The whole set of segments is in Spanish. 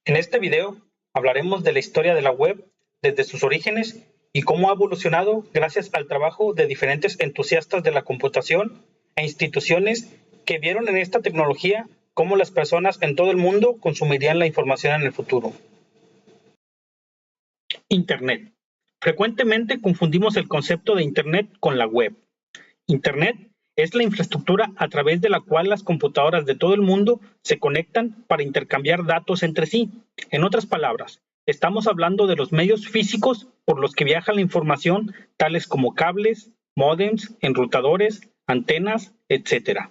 En este video hablaremos de la historia de la web desde sus orígenes y cómo ha evolucionado gracias al trabajo de diferentes entusiastas de la computación e instituciones que vieron en esta tecnología cómo las personas en todo el mundo consumirían la información en el futuro. Internet. Frecuentemente confundimos el concepto de Internet con la web. Internet es la infraestructura a través de la cual las computadoras de todo el mundo se conectan para intercambiar datos entre sí. En otras palabras, estamos hablando de los medios físicos por los que viaja la información, tales como cables, módems, enrutadores, antenas, etc.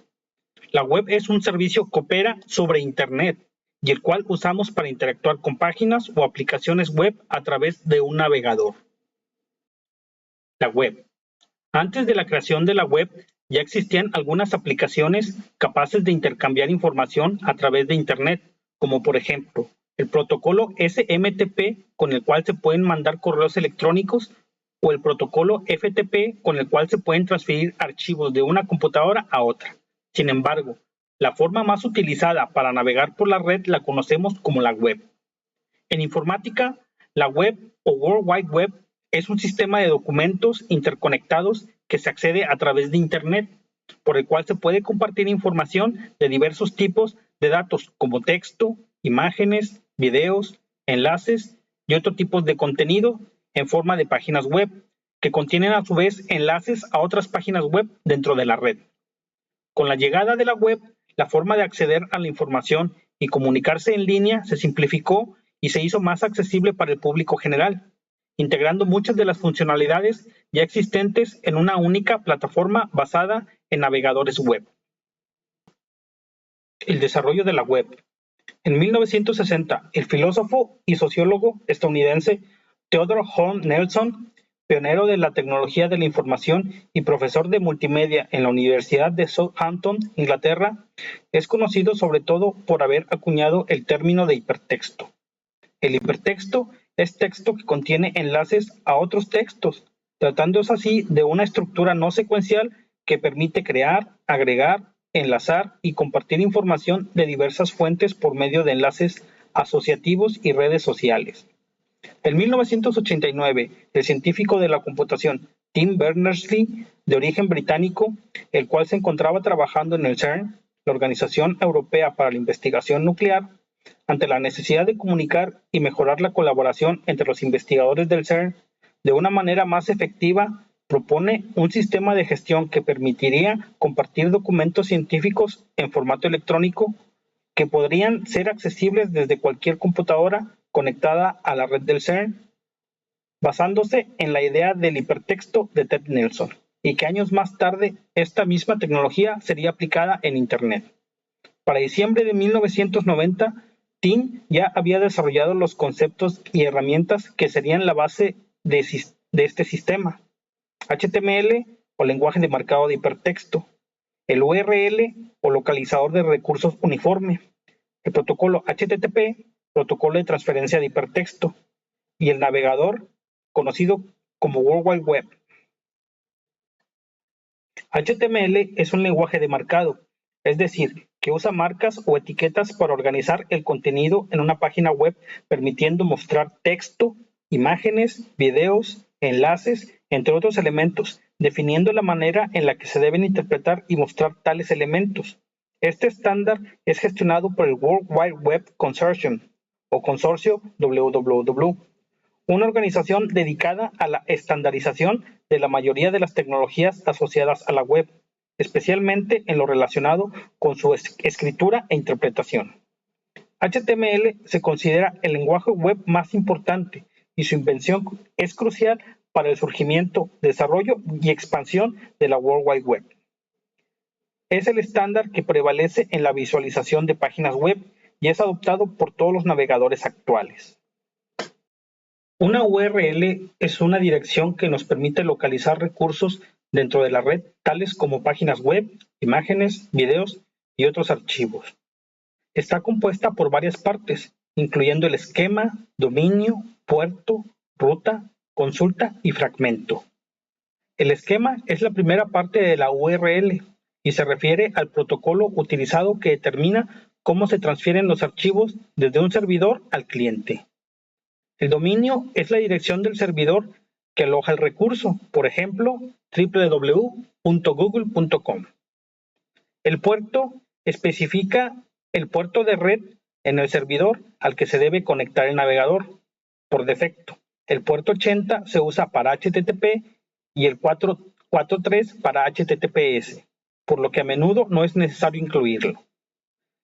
La web es un servicio que opera sobre Internet y el cual usamos para interactuar con páginas o aplicaciones web a través de un navegador. La web. Antes de la creación de la web, ya existían algunas aplicaciones capaces de intercambiar información a través de Internet, como por ejemplo, el protocolo SMTP, con el cual se pueden mandar correos electrónicos, o el protocolo FTP, con el cual se pueden transferir archivos de una computadora a otra. Sin embargo, la forma más utilizada para navegar por la red la conocemos como la web. En informática, la web o World Wide Web es un sistema de documentos interconectados que se accede a través de Internet, por el cual se puede compartir información de diversos tipos de datos como texto, imágenes, videos, enlaces y otros tipos de contenido en forma de páginas web, que contienen a su vez enlaces a otras páginas web dentro de la red. Con la llegada de la web, la forma de acceder a la información y comunicarse en línea se simplificó y se hizo más accesible para el público general, integrando muchas de las funcionalidades ya existentes en una única plataforma basada en navegadores web. El desarrollo de la web. En 1960, el filósofo y sociólogo estadounidense Theodore Holm Nelson, pionero de la tecnología de la información y profesor de multimedia en la Universidad de Southampton, Inglaterra, es conocido sobre todo por haber acuñado el término de hipertexto. El hipertexto es texto que contiene enlaces a otros textos, tratándose así de una estructura no secuencial que permite crear, agregar, enlazar y compartir información de diversas fuentes por medio de enlaces asociativos y redes sociales. En 1989, el científico de la computación Tim Berners-Lee, de origen británico, el cual se encontraba trabajando en el CERN, la Organización Europea para la Investigación Nuclear, ante la necesidad de comunicar y mejorar la colaboración entre los investigadores del CERN de una manera más efectiva, propone un sistema de gestión que permitiría compartir documentos científicos en formato electrónico que podrían ser accesibles desde cualquier computadora conectada a la red del CERN, basándose en la idea del hipertexto de Ted Nelson, y que años más tarde esta misma tecnología sería aplicada en Internet. Para diciembre de 1990, Tim ya había desarrollado los conceptos y herramientas que serían la base de este sistema: HTML o lenguaje de marcado de hipertexto, el URL o localizador de recursos uniforme, el protocolo HTTP, protocolo de transferencia de hipertexto, y el navegador conocido como World Wide Web. HTML es un lenguaje de marcado, es decir, que usa marcas o etiquetas para organizar el contenido en una página web, permitiendo mostrar texto, imágenes, videos, enlaces, entre otros elementos, definiendo la manera en la que se deben interpretar y mostrar tales elementos. Este estándar es gestionado por el World Wide Web Consortium, o Consorcio WWW, una organización dedicada a la estandarización de la mayoría de las tecnologías asociadas a la web, especialmente en lo relacionado con su escritura e interpretación. HTML se considera el lenguaje web más importante y su invención es crucial para el surgimiento, desarrollo y expansión de la World Wide Web. Es el estándar que prevalece en la visualización de páginas web y es adoptado por todos los navegadores actuales. Una URL es una dirección que nos permite localizar recursos dentro de la red, tales como páginas web, imágenes, videos y otros archivos. Está compuesta por varias partes, incluyendo el esquema, dominio, puerto, ruta, consulta y fragmento. El esquema es la primera parte de la URL y se refiere al protocolo utilizado que determina cómo se transfieren los archivos desde un servidor al cliente. El dominio es la dirección del servidor que aloja el recurso, por ejemplo, www.google.com. El puerto especifica el puerto de red en el servidor al que se debe conectar el navegador. Por defecto, el puerto 80 se usa para HTTP y el 443 para HTTPS, por lo que a menudo no es necesario incluirlo.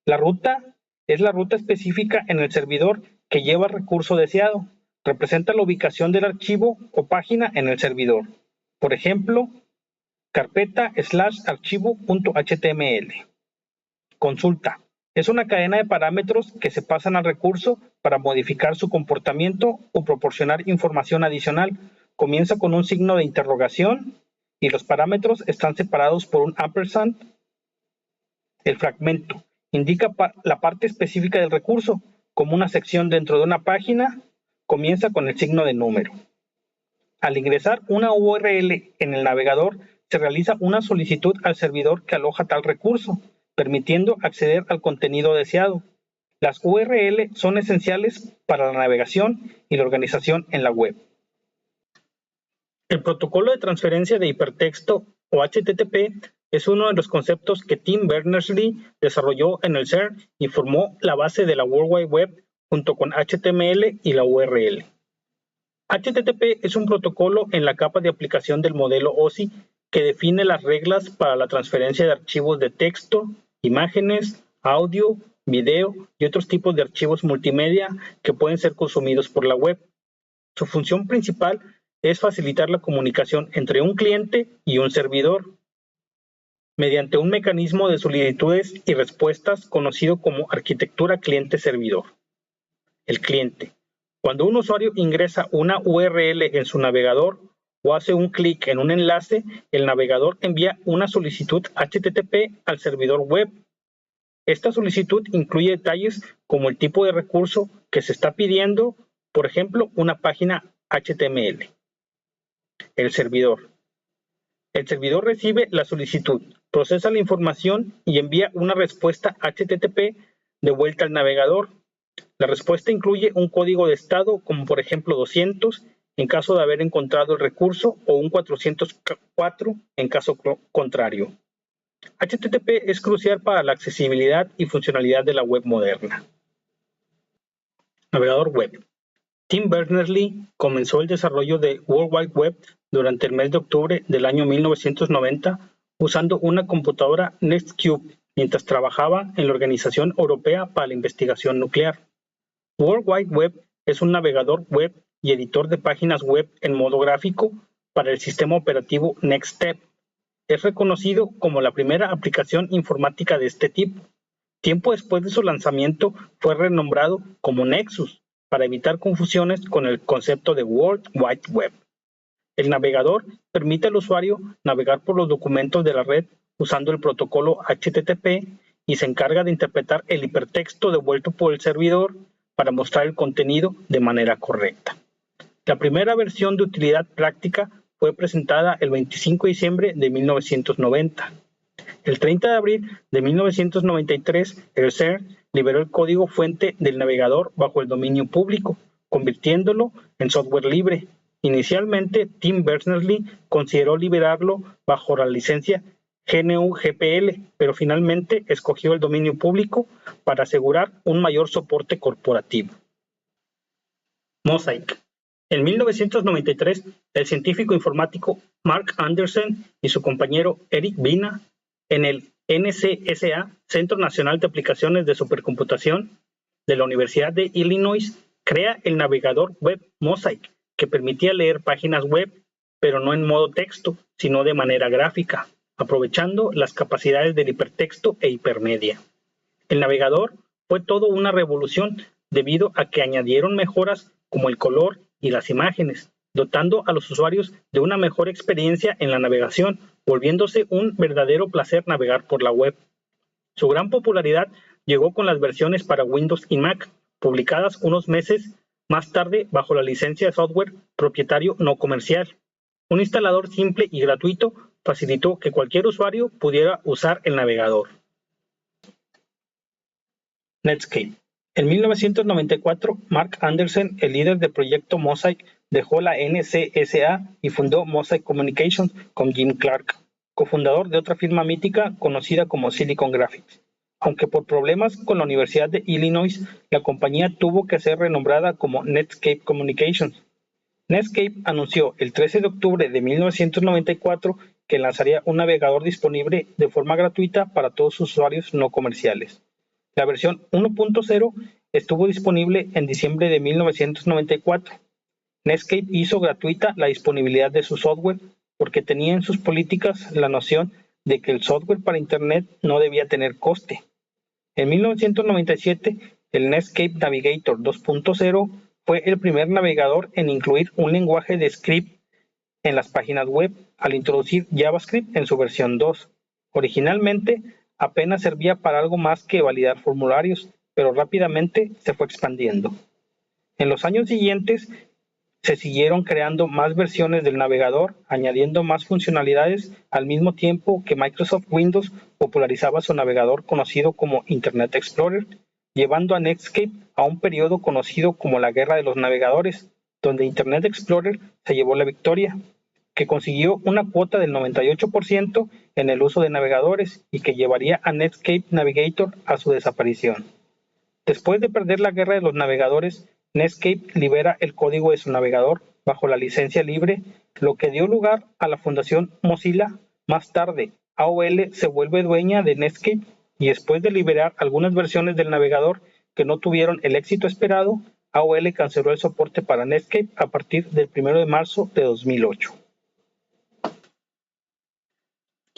La ruta es la ruta específica en el servidor que lleva el recurso deseado. Representa la ubicación del archivo o página en el servidor. Por ejemplo, carpeta/archivo.html. Consulta. Es una cadena de parámetros que se pasan al recurso para modificar su comportamiento o proporcionar información adicional. Comienza con un signo de interrogación y los parámetros están separados por un ampersand. El fragmento indica la parte específica del recurso, como una sección dentro de una página. Comienza con el signo de número. Al ingresar una URL en el navegador, se realiza una solicitud al servidor que aloja tal recurso, permitiendo acceder al contenido deseado. Las URL son esenciales para la navegación y la organización en la web. El protocolo de transferencia de hipertexto o HTTP es uno de los conceptos que Tim Berners-Lee desarrolló en el CERN y formó la base de la World Wide Web junto con HTML y la URL. HTTP es un protocolo en la capa de aplicación del modelo OSI que define las reglas para la transferencia de archivos de texto, imágenes, audio, video y otros tipos de archivos multimedia que pueden ser consumidos por la web. Su función principal es facilitar la comunicación entre un cliente y un servidor mediante un mecanismo de solicitudes y respuestas conocido como arquitectura cliente-servidor. El cliente. Cuando un usuario ingresa una URL en su navegador o hace un clic en un enlace, el navegador envía una solicitud HTTP al servidor web. Esta solicitud incluye detalles como el tipo de recurso que se está pidiendo, por ejemplo, una página HTML. El servidor. El servidor recibe la solicitud, procesa la información y envía una respuesta HTTP de vuelta al navegador. La respuesta incluye un código de estado, como por ejemplo 200 en caso de haber encontrado el recurso o un 404 en caso contrario. HTTP es crucial para la accesibilidad y funcionalidad de la web moderna. Navegador web. Tim Berners-Lee comenzó el desarrollo de World Wide Web durante el mes de octubre del año 1990 usando una computadora Nextcube mientras trabajaba en la Organización Europea para la Investigación Nuclear. World Wide Web es un navegador web y editor de páginas web en modo gráfico para el sistema operativo NextStep. Es reconocido como la primera aplicación informática de este tipo. Tiempo después de su lanzamiento fue renombrado como Nexus para evitar confusiones con el concepto de World Wide Web. El navegador permite al usuario navegar por los documentos de la red usando el protocolo HTTP y se encarga de interpretar el hipertexto devuelto por el servidor para mostrar el contenido de manera correcta. La primera versión de utilidad práctica fue presentada el 25 de diciembre de 1990. El 30 de abril de 1993, el CERN liberó el código fuente del navegador bajo el dominio público, convirtiéndolo en software libre. Inicialmente, Tim Berners-Lee consideró liberarlo bajo la licencia GNU-GPL, pero finalmente escogió el dominio público para asegurar un mayor soporte corporativo. Mosaic. En 1993, el científico informático Mark Anderson y su compañero Eric Bina, en el NCSA, Centro Nacional de Aplicaciones de Supercomputación de la Universidad de Illinois, crea el navegador web Mosaic, que permitía leer páginas web, pero no en modo texto, sino de manera gráfica, aprovechando las capacidades del hipertexto e hipermedia. El navegador fue todo una revolución debido a que añadieron mejoras como el color y las imágenes, dotando a los usuarios de una mejor experiencia en la navegación, volviéndose un verdadero placer navegar por la web. Su gran popularidad llegó con las versiones para Windows y Mac, publicadas unos meses más tarde bajo la licencia de software propietario no comercial. Un instalador simple y gratuito facilitó que cualquier usuario pudiera usar el navegador. Netscape. En 1994, Mark Anderson, el líder del proyecto Mosaic, dejó la NCSA y fundó Mosaic Communications con Jim Clark, cofundador de otra firma mítica conocida como Silicon Graphics. Aunque por problemas con la Universidad de Illinois, la compañía tuvo que ser renombrada como Netscape Communications. Netscape anunció el 13 de octubre de 1994 que lanzaría un navegador disponible de forma gratuita para todos sus usuarios no comerciales. La versión 1.0 estuvo disponible en diciembre de 1994. Netscape hizo gratuita la disponibilidad de su software porque tenía en sus políticas la noción de que el software para Internet no debía tener coste. En 1997, el Netscape Navigator 2.0 fue el primer navegador en incluir un lenguaje de script en las páginas web al introducir JavaScript en su versión 2. Originalmente, apenas servía para algo más que validar formularios, pero rápidamente se fue expandiendo. En los años siguientes, se siguieron creando más versiones del navegador, añadiendo más funcionalidades al mismo tiempo que Microsoft Windows popularizaba su navegador conocido como Internet Explorer, llevando a Netscape a un periodo conocido como la Guerra de los Navegadores, donde Internet Explorer se llevó la victoria, que consiguió una cuota del 98% en el uso de navegadores y que llevaría a Netscape Navigator a su desaparición. Después de perder la Guerra de los Navegadores, Netscape libera el código de su navegador bajo la licencia libre, lo que dio lugar a la fundación Mozilla. Más tarde, AOL se vuelve dueña de Netscape y después de liberar algunas versiones del navegador que no tuvieron el éxito esperado, AOL canceló el soporte para Netscape a partir del 1 de marzo de 2008.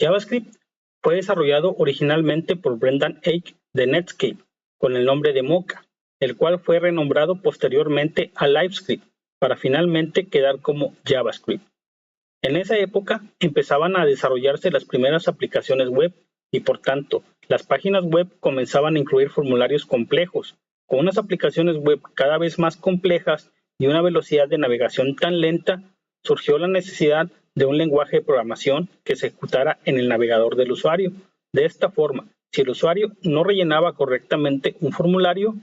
JavaScript fue desarrollado originalmente por Brendan Eich de Netscape con el nombre de Mocha, el cual fue renombrado posteriormente a LiveScript para finalmente quedar como JavaScript. En esa época empezaban a desarrollarse las primeras aplicaciones web y por tanto las páginas web comenzaban a incluir formularios complejos. Con unas aplicaciones web cada vez más complejas y una velocidad de navegación tan lenta, surgió la necesidad de un lenguaje de programación que se ejecutara en el navegador del usuario. De esta forma, si el usuario no rellenaba correctamente un formulario,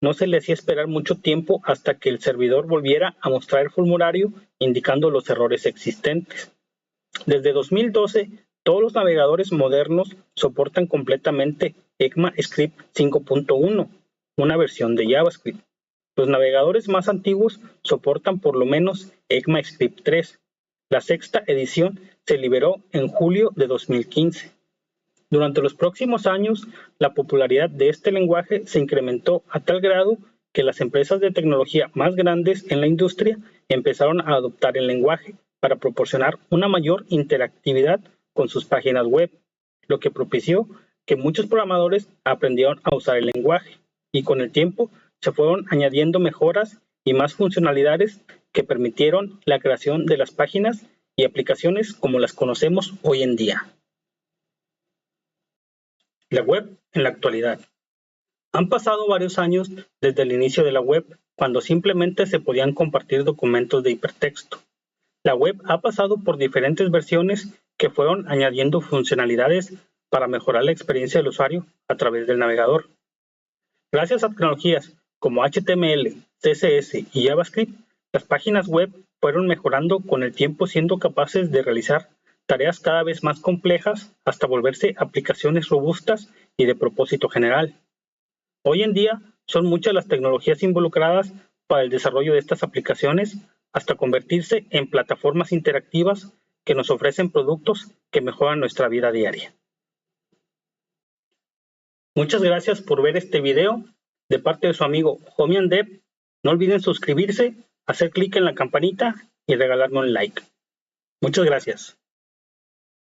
no se le hacía esperar mucho tiempo hasta que el servidor volviera a mostrar el formulario indicando los errores existentes. Desde 2012, todos los navegadores modernos soportan completamente ECMAScript 5.1, una versión de JavaScript. Los navegadores más antiguos soportan por lo menos ECMAScript 3. La sexta edición se liberó en julio de 2015. Durante los próximos años, la popularidad de este lenguaje se incrementó a tal grado que las empresas de tecnología más grandes en la industria empezaron a adoptar el lenguaje para proporcionar una mayor interactividad con sus páginas web, lo que propició que muchos programadores aprendieron a usar el lenguaje y con el tiempo se fueron añadiendo mejoras y más funcionalidades que permitieron la creación de las páginas y aplicaciones como las conocemos hoy en día. La web en la actualidad. Han pasado varios años desde el inicio de la web, cuando simplemente se podían compartir documentos de hipertexto. La web ha pasado por diferentes versiones que fueron añadiendo funcionalidades para mejorar la experiencia del usuario a través del navegador. Gracias a tecnologías como HTML, CSS y JavaScript, las páginas web fueron mejorando con el tiempo, siendo capaces de realizar tareas cada vez más complejas hasta volverse aplicaciones robustas y de propósito general. Hoy en día son muchas las tecnologías involucradas para el desarrollo de estas aplicaciones hasta convertirse en plataformas interactivas que nos ofrecen productos que mejoran nuestra vida diaria. Muchas gracias por ver este video de parte de su amigo HomieandDev. No olviden suscribirse, hacer clic en la campanita y regalarme un like. Muchas gracias.